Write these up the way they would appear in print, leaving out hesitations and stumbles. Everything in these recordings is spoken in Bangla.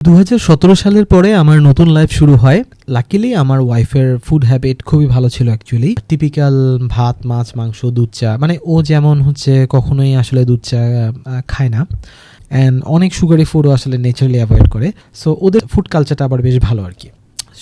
2017 সালের পরে আমার নতুন লাইফ শুরু হয়। লাকিলি আমার ওয়াইফের ফুড হ্যাবিট খুবই ভালো ছিল অ্যাকচুয়ালি। টিপিক্যাল ভাত, মাছ, মাংস, দুধ চা, মানে ও যেমন কখনোই আসলে দুধ চা খায় না, অ্যান্ড অনেক সুগারি ফুডও আসলে নেচারালি অ্যাভয়েড করে। সো ওদের ফুড কালচারটা আবার বেশ ভালো আর কি।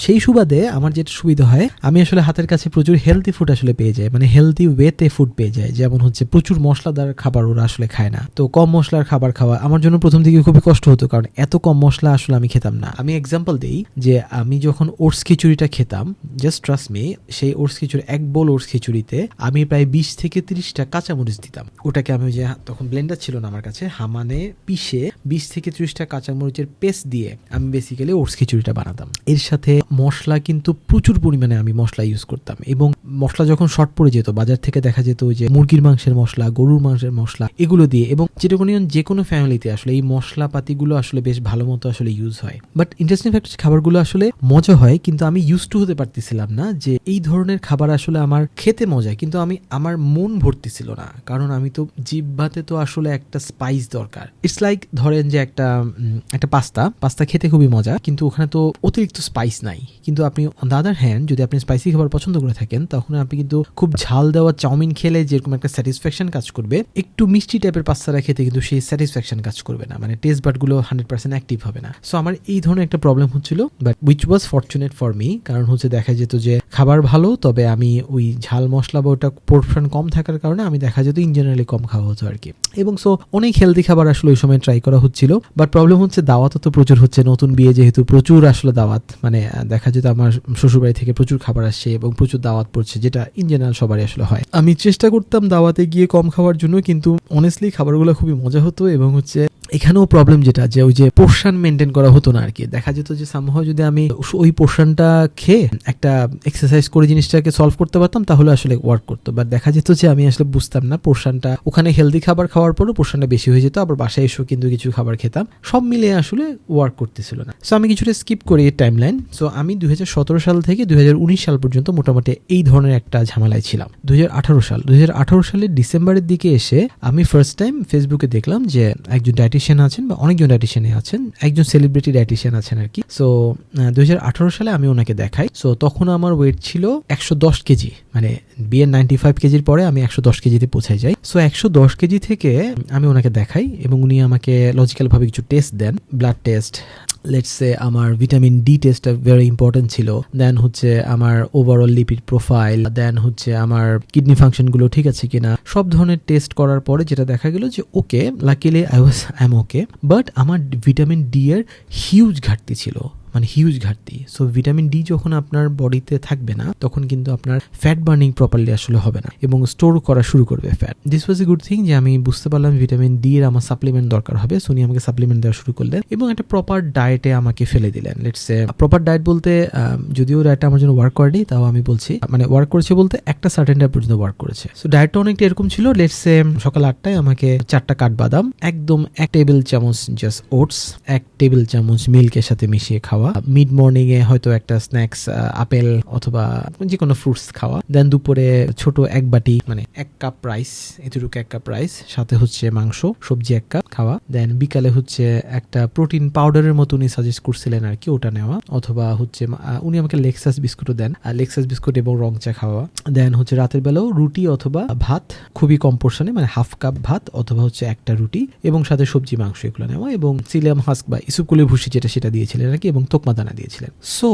সেই সুবাদে আমার যেটা সুবিধা হয়, আমি আসলে হাতের কাছে প্রচুর হেলদি ফুড আসলে পেয়ে যাই, মানে হেলদি ওয়েতে ফুড পেয়ে যায়। যেমন প্রচুর মশলাদার খাবার ওরা আসলে খায় না, তো কম মশলার খাবার খাওয়া আমার জন্য প্রথম দিকে খুবই কষ্ট হতো, কারণ এত কম মশলা আসলে আমি খেতাম না। আমি এক্সাম্পল দিই যে আমি যখন ওটস খিচুড়িটা খেতাম, জাস্ট ট্রাস্ট মি, সেই ওটস খিচুড়ি, এক বোল ওটস খিচুড়িতে আমি প্রায় 20 থেকে 30টা কাঁচামরিচ দিতাম। ওটাকে আমি তখন ব্লেন্ডার ছিল না আমার কাছে, হামানে পিষে 20 থেকে 30টা কাঁচামরিচের পেস্ট দিয়ে আমি বেসিক্যালি ওটস খিচুড়িটা বানাতাম। এর সাথে মশলা কিন্তু প্রচুর পরিমাণে আমি মশলা ইউজ করতাম, এবং মশলা যখন শর্ট পড়ে যেত, বাজার থেকে দেখা যেত যে মুরগির মাংসের মশলা, গরুর মাংসের মশলা, এগুলো দিয়ে, এবং যে কোনো ফ্যামিলিতে আসলে এই মশলাপাতিগুলো আসলে বেশ ভালো মতো আসলে ইউজ হয়। বাট ইন্টারেস্টিং ফ্যাক্ট, খাবারগুলো আসলে মজা হয়, কিন্তু আমি ইউজ টু হতে পারতেছিলাম না যে এই ধরনের খাবার আসলে আমার খেতে মজা, কিন্তু আমার মন ভর্তি ছিল না, কারণ আমি তো জিহ্বাতে তো আসলে একটা স্পাইস দরকার। ইটস লাইক ধরেন যে একটা পাস্তা খেতে খুবই মজা, কিন্তু ওখানে তো অতিরিক্ত স্পাইস নাই। কিন্তু আপনি অন দ্য আদার হ্যান্ড, যদি আপনি স্পাইসি খাবার পছন্দ করে থাকেন, তখন আপনি কিন্তু খুব ঝাল দেওয়া চাউমিন খেলে যেরকম একটা স্যাটিসফ্যাকশন কাজ করবে, একটু মিষ্টি টাইপের পাস্তাটা খেতে কিন্তু সেই স্যাটিসফ্যাকশন কাজ করবে না, মানে টেস্ট বাডগুলো 100% অ্যাক্টিভ হবে না। সো আমার এই ধরনের একটা প্রবলেম হচ্ছিল, but which was fortunate for me, কারণ দেখা যেত যে খাবার ভালো, তবে আমি ওই ঝাল মশলা বা ওটা পোর্শন কম থাকার কারণে আমি দেখা যেত ইন জেনারেলি কম খাওয়া হতো আর কি। এবং সো অনেক হেলদি খাবার আসলে ওই সময় ট্রাই করা হচ্ছিল। বাট প্রবলেম দাওয়াতও তো প্রচুর হচ্ছে, নতুন বিয়ে যেহেতু, প্রচুর আসলে দাওয়াত, মানে দেখা যেত আমার শ্বশুরবাড়ি থেকে প্রচুর খাবার আসছে এবং প্রচুর দাওয়াত পড়ছে, যেটা ইন জেনারেল সবারই আসলে হয়। আমি চেষ্টা করতাম দাওয়াতে গিয়ে কম খাওয়ার জন্য, কিন্তু অনেস্টলি খাবারগুলো খুবই মজা হতো। এবং এখানেও প্রবলেম যেটা, যে ওই যে পোর্শন মেনটেন করা হতো না আর কি। দেখা যেত যে সামহাও যদি আমি ওই পোর্শনটা খেয়ে একটা এক্সারসাইজ করে জিনিসটাকে সলভ করতে পারতাম, তাহলে আসলে ওয়ার্ক করতো। বাট দেখা যেত যে আমি আসলে বুঝতাম না পোর্শনটা, ওখানে হেলদি খাবার খাওয়ার পরও পোর্শনটা বেশি হয়ে যেত, আবার বাসায় এসেও কিন্তু কিছু খাবার খেতাম, সব মিলিয়ে আসলে ওয়ার্ক করতেছিল না। সো আমি কিছুটা স্কিপ করি এই টাইমলাইন। সো আমি 2017 সাল থেকে 2019 সাল পর্যন্ত মোটামুটি এই ধরনের একটা ঝামেলায় ছিলাম। 2018 সালের ডিসেম্বরের দিকে এসে আমি ফার্স্ট টাইম ফেসবুকে দেখলাম যে একজন ডায়েটিশিয়ান আছেন, বা অনেকজন ডায়েটিশিয়ান আছেন, একজন সেলিব্রিটি ডায়েটিশিয়ান আছেন আর কি। সো 2018 সালে আমি ওনাকে দেখাই। সো তখন আমার ওয়েট ছিল 110 কেজি, মানে বিয়ের 95 কেজির পরে আমি 110 কেজিতে পৌঁছাই যাই। সো 110 কেজি থেকে আমি ওনাকে দেখাই, এবং উনি আমাকে লজিক্যাল ভাবে কিছু টেস্ট দেন, ব্লাড টেস্ট, লেটস সে আমার ভিটামিন ডি টেস্টটা ভেরি ইম্পর্টেন্ট ছিল, দেন আমার ওভারঅল লিপিড প্রোফাইল, দেন আমার কিডনি ফাংশনগুলো ঠিক আছে কিনা, সব ধরনের টেস্ট করার পরে যেটা দেখা গেল যে okay, luckily I am okay, but আমার ভিটামিন ডি এর হিউজ ঘাটতি ছিল, মানে হিউজ ঘাটতি। সো ভিটামিন ডি যখন আপনার বডিতে থাকবে না, তখন কিন্তু আপনার ফ্যাট বার্নিং প্রপারলি আসলে হবে না, এবং স্টোর করা শুরু করবে fat. This was a good thing যে আমি বুঝতে পারলাম ভিটামিন ডি এর আমার সাপ্লিমেন্ট দরকার হবে। সো উনি আমাকে সাপ্লিমেন্ট দেওয়া শুরু করলেন, এবং একটা প্রপার ডায়েটে আমাকে ফেলে দিলেন। লেটস সে প্রপার ডায়েট বলতে, যদিও ডায়েটটা আমার জন্য ওয়ার্ক করেনি, তাও আমি বলছি, মানে ওয়ার্ক করেছে বলতে একটা সার্টেন টাইম পর্যন্ত ওয়ার্ক করেছে। সো ডায়েটটা অনেকটা এরকম ছিল। লেটস সে সকাল 8টায় আমাকে 4টা কাঠবাদাম, একদম 1 টেবিল চামচ জাস্ট ওটস, 1 টেবিল চামচ মিল্কের সাথে মিশিয়ে খাওয়া, মিড মর্নিং এ হয়তো একটা স্ন্যাক্স, আপেল অথবা যে কোনো ফ্রুটস খাওয়া, দেন দুপুরে ছোট 1 বাটি, মানে 1 কাপ রাইস, এতটুকু 1 কাপ রাইস, সাথে মাংস, সবজি 1 কাপ খাওয়া, দেন বিকালে একটা প্রোটিন পাউডারের মতো উনি সাজেস্ট করছিলেন আর কি, ওটা নেওয়া, অথবা উনি আমাকে লেক্সাস বিস্কুটও দেন, লেক্সাস বিস্কুট এবং রং চা খাওয়া, দেন রাতের বেলাও রুটি অথবা ভাত, খুবই কম পোর্শনে, মানে হাফ কাপ ভাত অথবা একটা রুটি, এবং সাথে সবজি মাংস এগুলো নেওয়া, এবং সিলিয়াম হাস্ক বা ইসুকুলের ভুসি যেটা, সেটা দিয়েছিলেন আর কি, এবং তোকমা দানা দিয়েছিলেন। সো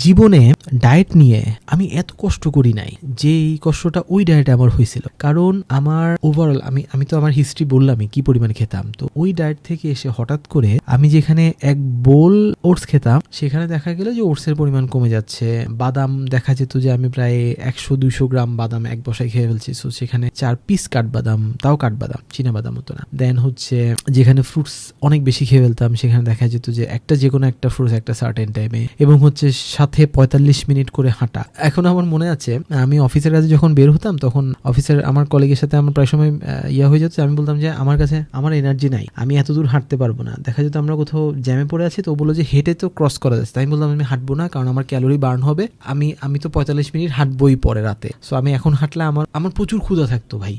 জীবনে ডায়েট নিয়ে আমি এত কষ্ট করি নাই, যে এই কষ্টটা ওই ডায়েটে আমার হয়েছিল, কারণ আমার ওভারঅল আমি তো আমার হিস্ট্রি বললামই কি পরিমাণ খেতাম। তো ওই ডায়েট থেকে এসে হঠাৎ করে আমি যেখানে 1 বোল ওটস খেতাম, সেখানে দেখা গেল যে ওটসের পরিমাণ কমে যাচ্ছে। বাদাম দেখা যেত যে আমি প্রায় 100-200 গ্রাম বাদাম এক বসায় খেয়ে ফেলছি। সো সেখানে 4 পিস কাঠবাদাম, তাও কাঠবাদাম, চীনা বাদাম হতো না। দেন যেখানে ফ্রুটস অনেক বেশি খেয়ে ফেলতাম, সেখানে দেখা যেত যে যে কোনো একটা ফ্রুটস, একটা সার্টেন টাইমে, এবং হচ্ছে সাথে 45 মিনিট করে হাঁটা। এখন আমার মনে আছে আমি অফিসের কাছে যখন বের হতাম তখন অফিসের আমার কলিগের সাথে আমার প্রায় সময় হয়ে যাচ্ছে, আমি বলতাম যে আমার কাছে আমার এনার্জি নাই, আমি এত দূর হাঁটতে পারবো না। দেখা যেত আমরা কোথাও জ্যামে পড়ে আছি, তো বললো যে হেঁটে তো ক্রস করা যাচ্ছে, তাই আমি বললাম আমি হাঁটবো না, কারণ আমার ক্যালোরি বার্ন হবে, আমি তো 45 মিনিট হাঁটবোই পরে রাতে। সো আমি এখন হাঁটলে আমার প্রচুর ক্ষুধা থাকতো ভাই,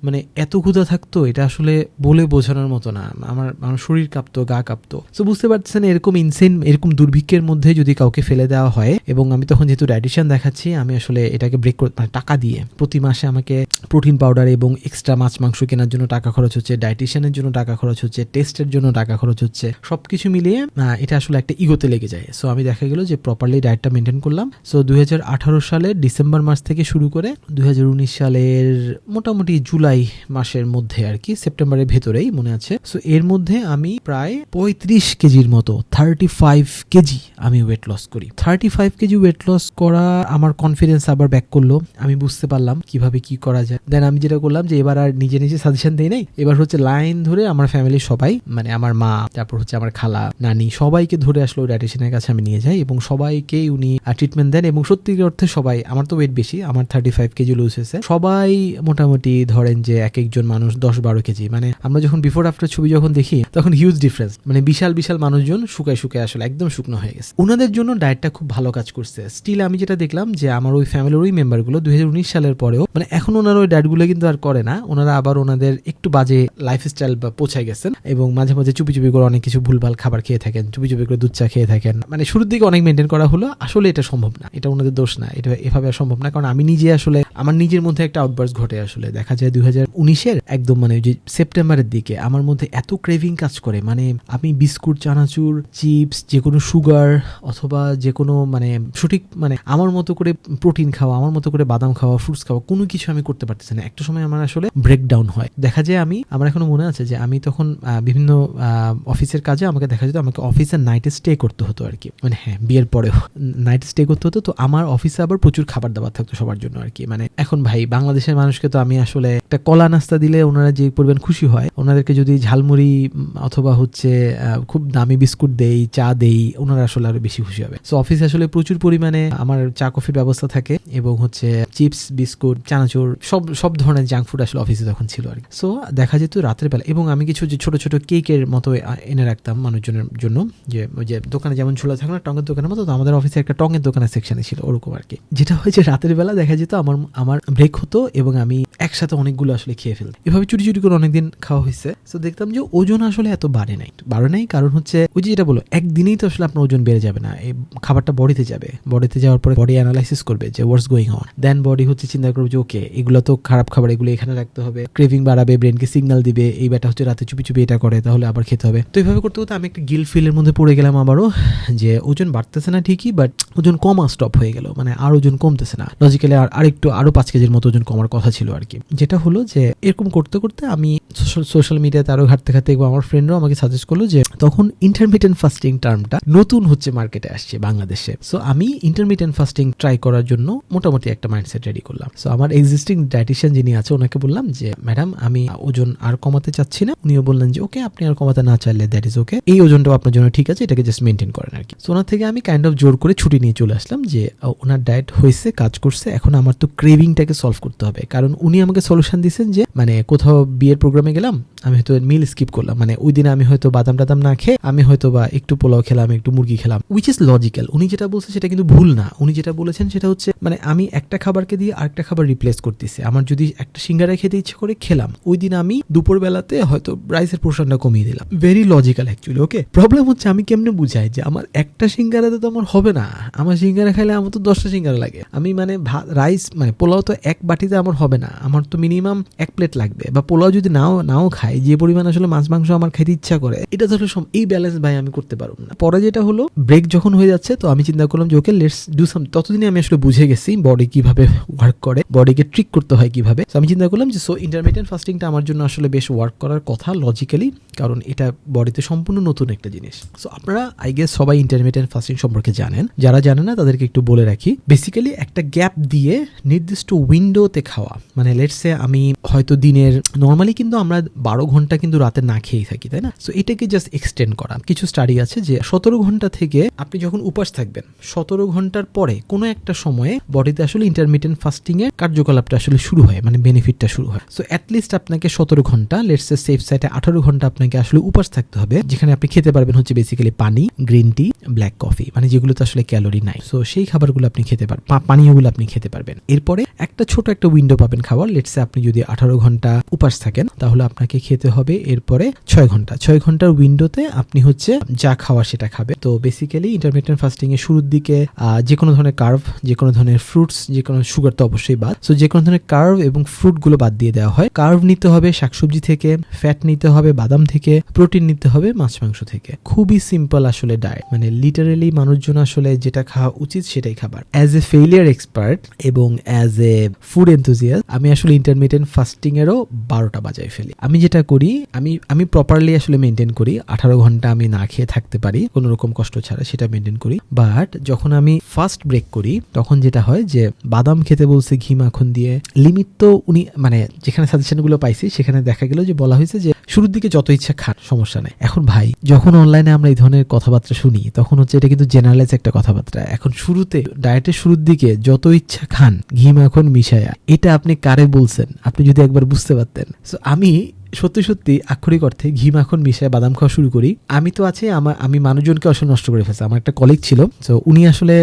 মানে এত ক্ষুধা থাকতো এটা আসলে বলে বোঝানোর মতো না, আমার শরীর কাঁপতো, গা কাঁপতো। সো বুঝতে পারছেন এরকম ইনসেন, এরকম দুর্ভিক্ষের মধ্যে যদি কাউকে ফেলে দেওয়া হয়, এবং আমি তখন যেহেতু ডায়েটিশিয়ান দেখাচ্ছি, আমি আসলে এটাকে ব্রেক করতে, মানে টাকা দিয়ে প্রতি মাসে আমাকে প্রোটিন পাউডার এবং এক্সট্রা মাছ মাংস কেনার জন্য টাকা খরচ হচ্ছে, ডায়েটিশিয়ানের জন্য টাকা খরচ হচ্ছে, টেস্টের জন্য টাকা খরচ হচ্ছে, সবকিছু মিলিয়ে এটা আসলে একটা ইগোতে লেগে যায়। সো আমি দেখা গেল যে প্রপারলি ডায়েটটা মেনটেন করলাম। সো 2018 সালের ডিসেম্বর মাস থেকে শুরু করে 2019 সালের মোটামুটি জুলাই মাসের মধ্যে আর কি, সেপ্টেম্বরের ভেতরেই মনে আছে। সো এর মধ্যে আমি প্রায় 35 কেজির মতো, 35 কেজি আমি ওয়েট লস করি। 35 কেজি ওয়েট লস করা আমার কনফিডেন্স আবার ব্যাক করলো, আমি বুঝতে পারলাম কিভাবে কি করা যায়। দেন আমি যেটা করলাম যে এবার আর নিজে নিজে সাজেশন দেই নাই, এবার হচ্ছে লাইন ধরে আমার ফ্যামিলির সবাই, মানে আমার মা, তারপর হচ্ছে আমার খালা, নানি, সবাইকে ধরে আসলো ডায়েটিশিয়ানের কাছে আমি নিয়ে যাই, এবং সবাইকেই উনি ট্রিটমেন্ট দেন, এবং সত্যিকার অর্থে সবাই, আমার তো ওয়েট বেশি, আমার 35 কেজি লুজ হয়েছে, সবাই মোটামুটি ধরেন যে এক একজন মানুষ 10-12 কেজি, মানে আমরা যখন বিফোর আফটার ছবি যখন দেখি তখন হিউজ ডিফারেন্স, মানে বিশাল বিশাল মানুষজন শুকায় শুকায় আসলে একদম শুকনো হয়ে গেছে। ওনাদের জন্য ডায়েটটা খুব ভালো কাজ করছে। স্টিল আমি যেটা দেখলাম যে আমার ওই ফ্যামিলির ওই মেম্বারগুলো 2019 সালের পরেও, মানে এখন ওনারা ওই ডায়েটগুলো কিন্তু আর করে না, ওনারা আবার ওনাদের একটু বাজে লাইফস্টাইল বা পৌঁছায় গেছেন, এবং মাঝে মাঝে চুপি চুপি করে অনেক কিছু ভুলভাল খাবার খেয়ে থাকেন, চুপি চুপি করে দুধ চা খেয়ে থাকেন। মানে শুরুর দিকে অনেক মেনটেন করা হলো, আসলে এটা সম্ভব না, এটা ওনাদের দোষ না, এটা এভাবে সম্ভব না, কারণ আমি নিজে আসলে আমার নিজের মধ্যে একটা আউটবার্স ঘটে। আসলে দেখা যায় 2019-এর একদম মানে যে সেপ্টেম্বরের দিকে আমার মধ্যে এত ক্রেভিং কাজ করে, মানে আমি বিস্কুট, চানাচুর, চিপস, যে কোনো সুগার অথবা যে কোনো মানে সঠিক মানে আমার মতো করে প্রোটিন খাওয়া, আমার মতো করে বাদাম খাওয়া, ফ্রুটস খাওয়া, কোনো কিছু আমি করতে পারতেছি না। একটা সময় আমার আসলে ব্রেকডাউন হয়। দেখা যায় আমার এখনো মনে আছে যে আমি তখন বিভিন্ন অফিসের কাজে আমাকে দেখা যেত আমাকে অফিসে নাইটে স্টে করতে হতো আর কি, মানে হ্যাঁ বিয়ের পরেও নাইট স্টে করতে হতো। তো আমার অফিসে আবার প্রচুর খাবার দাবার থাকতো সবার জন্য আর কি। মানে এখন ভাই বাংলাদেশের মানুষকে তো আমি আসলে একটা কলা নাস্তা দিলে ওনারা যে পরিমাণ খুশি হয়, ওনাদেরকে যদি ঝালমুড়ি অথবা হচ্ছে খুব দামি বিস্কুট দেই, চা দেই, ওনারা আসলে আরো বেশি খুশি হবে। সো অফিসে আসলে প্রচুর পরিমাণে আমার চা কফির ব্যবস্থা থাকে, এবং হচ্ছে চিপস, বিস্কুট, চানাচুর, সব ধরনের জাঙ্ক ফুড আসলে অফিসে তখন ছিল আর কি। সো দেখা যেত রাতের বেলা, এবং আমি কিছু যে ছোট ছোট কেকের মতো এনে রাখতাম মানুষজনের জন্য, যে দোকানে যেমন ঝোলা থাকে না টঙের দোকানের মতো, তো আমাদের অফিসে একটা টঙের দোকানের সেকশনে ছিল ওরকম আর কি। যেটা হয়েছে রাতের বেলা দেখা যেত আমার ব্রেক হতো, এবং আমি একসাথে অনেকগুলো আসলে খেয়ে ফেলতাম। এভাবে চুরি চুরি করে অনেকদিন খাওয়া হয়েছে। তো দেখতাম যে ওজন আসলে এত বাড়ে নাই, কারণ হচ্ছে ওই যে যেটা বলো, একদিনেই তো আসলে আপনার ওজন বেড়ে যাবে না, এই খাবারটা বডিতে যাবে, বডিতে যাওয়ার পরে বডি অ্যানালাইসিস করবে যে what's going on, then body হচ্ছে চিন্তা করবে যে ওকে এগুলো তো খারাপ খাবার, এগুলো এখানে রাখতে হবে, ক্রেভিং বাড়াবে, ব্রেনকে সিগন্যাল দিবে, এই ব্যাটা হচ্ছে রাতে চুপি চুপি এটা করে, তাহলে আবার খেতে হবে। তো এইভাবে করতে করতে আমি একটা গিল্ট ফিলের মধ্যে পড়ে গেলাম আবারও, যে ওজন বাড়তেছে না ঠিকই, বাট ওজন কমা স্টপ হয়ে গেল, মানে আর ওজন কমতেছে না। লজিক্যালি আরো 5 কেজির মতো ওজন কমার কথা ছিল আর কি। যেটা হলো যে এরকম করতে করতে আমি সোশ্যাল মিডিয়াতে আরো ঘাটতে এবং আমার ফ্রেন্ডরাও আমাকে সাজেস্ট করলো যে তখন ইন্টারমিটেন্ট ফাস্টিং টার্মটা নতুন হচ্ছে মার্কেটে আসছে বাংলাদেশে। সো আমি ইন্টারমিটেন্ট ফাস্টিং ট্রাই করার জন্য মোটামুটি একটা মাইন্ডসেট রেডি করলাম। সো আমার এক্সিস্টিং ডায়েটিশিয়ান যিনি আছে ওনাকে বললাম যে ম্যাডাম আমি ওজন আর কমাতে চাচ্ছি না। উনিও বললেন যে ওকে আপনি আর কমাতে না চাইলে দ্যাট ইজ ওকে, এই ওজনটাও আপনার জন্য ঠিক আছে, এটাকে জাস্ট মেনটেন করেন আর কি। সো ওনার থেকে আমি কাইন্ড অফ জোর করে ছুটি নিয়ে চলে আসলাম যে ওনার ডায়েট হয়েছে, কাজ করছে, এখন আমার তো ক্রেভিংটাকে সলভ করতে হবে। কারণ উনি আমাকে সলিউশন দিয়েছেন যে মানে কোথাও বিয়ের প্রোগ্রামে গেলাম, আমি হয়তো মিল স্কিপ করলাম, মানে ওই দিনে আমি হয়তো বাদাম টাদাম না খেয়ে আমি হয়তো বা একটু পোলাও খেলাম, একটু মুরগি খেলাম, উইচ ইজ লজিক্যাল। উনি যেটা বলছে সেটা কিন্তু ভুল না। উনি যেটা বলেছেন সেটা হচ্ছে মানে আমি একটা খাবারকে দিয়ে আরেকটা খাবার রিপ্লেস করতেছি। আমার যদি একটা সিঙ্গারা খেতে ইচ্ছে করে খেলাম, ওই দিন আমি দুপুর বেলাতে হয়তো রাইসের পোর্শনটা কমিয়ে দিলাম। Very logical actually. Okay, problem হচ্ছে আমি কেমনে বুঝাই যে আমার একটা সিঙ্গারাতে তো আমার হবে না, আমার সিঙ্গারা খাইলে আমার তো 10টা সিঙ্গারা লাগে। আমি মানে রাইস মানে পোলাও তো এক বাটিতে আমার হবে না, আমার তো মিনিমাম 1 প্লেট লাগবে। বা পোলাও যদি নাও খাই, যে পরিমাণ আসলে মাছ মাংস আমার খাইতে ইচ্ছা করে, এটা ধরো এই ব্যালেন্স ভাই আমি করতে পারবো না। পরে যেটা হলো ব্রেক যখন হয়ে যাচ্ছে, তো আমি চিন্তা করলাম যে ওকে লেটস ডু সাম। ততদিনে আমি আসলে বুঝে গেছি বডি কিভাবে ওয়ার্ক করে, বডিকে ট্রিক করতে হয় কিভাবে। আমি চিন্তা করলাম যে সো ইন্টারমিটেন্ট ফাস্টিংটা আমার জন্য আসলে বেশ ওয়ার্ক করার কথা লজিক্যালি, কারণ এটা বডিতে সম্পূর্ণ নতুন একটা জিনিস। সো আপনারা আই গেস সবাই ইন্টারমিটেন্ট ফাস্টিং সম্পর্কে জানেন, যারা জানেন না তাদেরকে একটু বলে রাখি। বেসিক্যালি একটা গ্যাপ দিয়ে নির্দিষ্ট উইন্ডোতে খাওয়া, মানে লেটস সে আমি হয়তো দিনের নর্মালি কিন্তু আমরা 12 ঘন্টা কিন্তু রাতে না খেয়েই থাকি, তাই না? সো এটাকে জাস্ট এক্সটেন্ড করা। কিছু স্টাডি আছে যে 17 ঘন্টা থেকে আপনি যখন উপাস থাকবেন 17 ঘন্টার পরে কোনো একটা সময়ে বডিতে আসলে ইন্টারমিটেন্ট ফাস্টিং এর কার্যকলাপটা আসলে শুরু হয়, মানে বেনিফিটটা শুরু হয়। সো অ্যাটলিস্ট আপনাকে 17 ঘন্টা, লেটস সে সেফ সাইডে 18 ঘন্টা আপনাকে আসলে উপাস থাকতে হবে, যেখানে আপনি খেতে পারবেন হচ্ছে বেসিক্যালি পানি, গ্রিন টি, ব্ল্যাক কফি, মানে যেগুলোতে আসলে ক্যালোরি নাই। সো সেই খাবারগুলো আপনি খেতে পারবেন, পানীয়গুলো আপনি খেতে পারবেন। এরপরে একটা ছোট একটা উইন্ডো পাবেন খাবার। লেটস সে আপনি যদি 18 ঘন্টা উপাস থাকেন তাহলে আপনাকে খেতে হবে এরপরে 6 ঘন্টা। 6 ঘন্টার উইন্ডোতে আপনি হচ্ছে যা খাওয়া সেটা খাবে। তো বেসিক্যালি ইন্টারমিটেন্ট ফাস্টিং এর শুরুর দিকে যে কোনো ধরনের কার্ভ, যে কোনো ধরনের ফ্রুটস, যে কোনো সুগার তো অবশ্যই বাদ। সো যে কোনো ধরনের কার্ভ এবং ফ্রুট গুলো বাদ দিয়ে দেওয়া হয়। কার্ভ নিতে হবে শাকসবজি থেকে, ফ্যাট নিতে হবে বাদাম থেকে, প্রোটিন নিতে হবে মাছ মাংস থেকে। খুবই সিম্পল আসলে ডায়েট, মানে লিটারেলি মানুষজন আসলে যেটা খাওয়া উচিত সেটাই খাবার। অ্যাজ এ ফেইলিয়ার এক্সপার্ট এবং অ্যাজ এ ফুড এনথুজিয়াস্ট আমি আসলে ইন্টারমিটেন্ট ফাস্টিং এরও 12টা বাজায় ফেলি। আমি যেটা করি, আমি প্রপারলি আসলে মেনটেন করি। 18 ঘন্টা আমি না খেয়ে থাকতে পারি কোনো রকম কষ্ট ছাড়া, সেটা মেনটেন করি। বাট যখন আমি ফার্স্ট ব্রেক করি তখন যেটা হয় যে বাদাম খেতে বলছে ঘি মাখন দিয়ে। লিমিট তো উনি মানে যেখানে সাজেশনগুলো পাইছি সেখানে দেখা গেল যে বলা হয়েছে যে শুরুর দিকে যত ইচ্ছা খান, সমস্যা নেই। এখন ভাই যখন অনলাইনে আমরা এই ধরনের কথাবার্তা শুনি তখন হচ্ছে এটা কিন্তু জেনারেলাইজ একটা কথাবার্তা। এখন শুরুতে ডায়েটের শুরুর দিকে যত ইচ্ছা খান ঘি মাখন মিশায়া, এটা আপনি কারে বলছেন? আপনি যদি একবার বুঝতে পারতেন। সো আমি সত্যি সত্যি আক্ষরিক অর্থে ঘি মাখন মিশায় বাদাম খাওয়া শুরু করি। আমি তো আছে আমি মানুষজনকে আসলে নষ্ট করে ফেলছি। আমার একটা কলিগ ছিল, তো উনি আসলে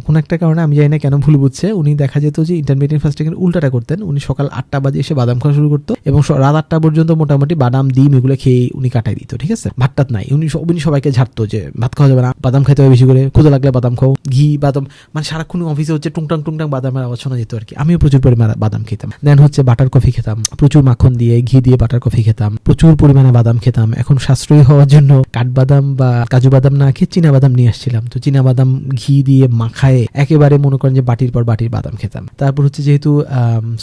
কোন একটা কারণে আমি জানি না কেন ভুল বুঝছে, উনি দেখা যেত যে ইন্টারমিডিয়েট ফাস্টিং এর উল্টাটা করতেন। উনি সকাল 8টা বাজে এসে বাদাম খাওয়া শুরু করতো এবং রাত 8টা পর্যন্ত মোটামুটি বাদাম ডিম এগুলো খেয়ে উনি কাটাই দিত। ঠিক আছে, ভাতটাত নাই। উনি সবাইকে ঝাড়তো যে ভাত খাওয়া যাবে না, বাদাম খাইতে হবে বেশি করে, ক্ষুধা লাগলে বাদাম খাও, ঘি বাদাম, মানে সারাক্ষণ অফিসে হচ্ছে টুংটাং টুংটাং বাদামের আওয়াজ শোনা যেত আর কি। আমিও প্রচুর পরিমাণে বাদাম খেতাম। দেন হচ্ছে বাটার কফি খেতাম, প্রচুর মাখন দিয়ে ঘি দিয়ে বাটার কফি খেতাম, প্রচুর পরিমাণে বাদাম খেতাম। এখন সাশ্রয়ী হওয়ার জন্য কাঠবাদাম বা কাজু বাদাম না খেয়ে চীনা বাদাম নিয়ে আসছিলাম। তো চীনা বাদাম ঘি দিয়ে মাখায় একেবারে মনে করেন যে বাটির পর বাটির বাদাম খেতাম। তারপর হচ্ছে যেহেতু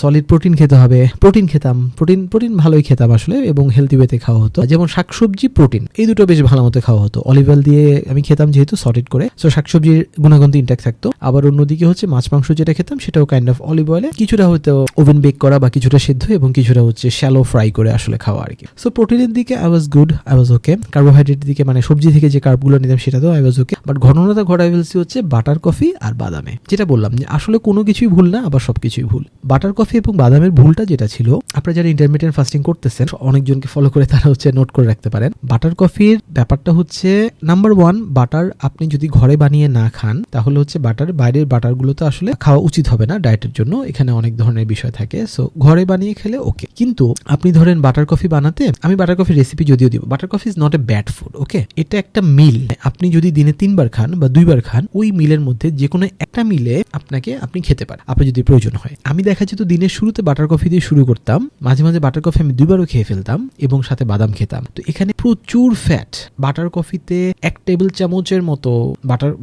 সলিড প্রোটিন খেতে হবে, প্রোটিন খেতাম, প্রোটিন ভালোই খেতাম আসলে এবং হেলদি ওয়েতে খাওয়া হতো। যেমন শাকসবজি প্রোটিন এই দুটো বেশ ভালো মতো খাওয়া হতো। অলিভ অয়েল দিয়ে আমি খেতাম যেহেতু সলিড করে, তো শাকসবজির গুণাগুণ ইনট্যাক্ট থাকতো। আবার অন্যদিকে হচ্ছে মাছ মাংস যেটা খেতাম সেটাও কাইন্ড অফ অলিভ অয়েলে কিছুটা হয়তো ওভেন বেক করা বা কিছুটা সিদ্ধ এবং কিছুটা হচ্ছে শ্যালো ফ্রাই করে আসলে খাওয়া আর কি। সো প্রোটিনের দিকে I was good, I was okay. কার্বোহাইড্রেটের দিকে মানে সবজি থেকে যে কার্বগুলো নিতাম সেটাতেও আই ওয়াজ ওকে। বাট ঘটনাটা ঘটাই ফেলছি হচ্ছে বাটার কফি আর বাদামে। যেটা বললাম যে আসলে কোনো কিছুই ভুল না, আবার সবকিছুই ভুল। বাটার কফি এবং বাদামের ভুলটা যেটা ছিল, আপনারা যারা ইন্টারমিডিয়েন্ট ফাস্টিং করতেছেন অনেকজনকে ফলো করে তারা হচ্ছে নোট করে রাখতে পারেন। বাটার কফির ব্যাপারটা হচ্ছে নাম্বার 1, বাটার আপনি যদি ঘরে বানিয়ে না খান তাহলে হচ্ছে বাইরের বাটারগুলো তো আসলে খাওয়া উচিত হবে না ডায়েটের জন্য। এখানে অনেক ধরনের বিষয় থাকে। সো ঘরে বানিয়ে খেলে ওকে, কিন্তু আপনি ধরেন বাটার কফি বানাতে, আমি বাটার কফি রেসিপি যদিও দিব। Butter coffee is not a bad food, okay. এটা একটা মিল। আপনি যদি দিনে 3 বার খান বা 2 বার খান, ওই মিলের মধ্যে যে কোনো একটা মিলে আপনি খেতে পারেন আপনার যদি প্রয়োজন হয়। আমি দেখা যেত দিনের শুরুতে বাটার কফি দিয়ে শুরু করতাম, মাঝে মাঝে বাটার কফি আমি 2 বারও খেয়ে ফেলতাম এবং সাথে বাদাম খেতাম। তো এখানে প্রচুর ফ্যাট। বাটার কফিতে 1 টেবিল চামচের মতো